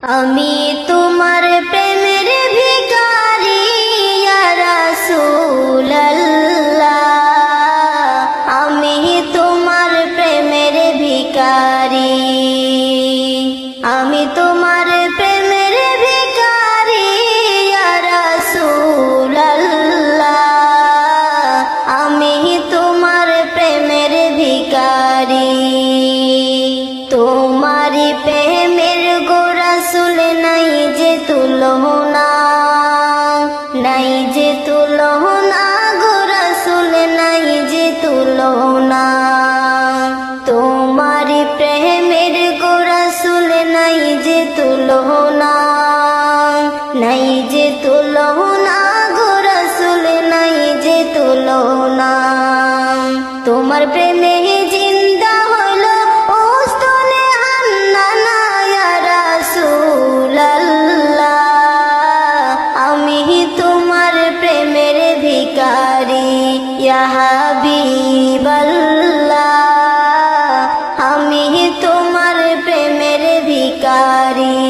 আমি তোমার প্রেমের ভিখারি ইয়া রাসূলুল্লাহ, আমি তোমার প্রেমের ভিখারি, আমি তোমার প্রেমের ভিখারি ইয়া রাসূলুল্লাহ, আমি তোমার প্রেমের ভিখারি। তোমারি প্রেমের গো রাসূল নাই যে তুলনা, নাই যে তুলনা গো রাসূল নাই যে তুলনা। তোমারি প্রেমের গো রাসূল নাই যে তুলনা, নাই যে তুলনা গো রাসূল নাই যে তুলনা। তোমার প্রেমে জিন্দা হলো ওস্তনে হান্নানা ইয়া রাসূলুল্লাহ, আমি তোমার প্রেমের ভিখারি ইয়া হাবিবাল্লাহ, আমি তোমার প্রেমের ভিখারি।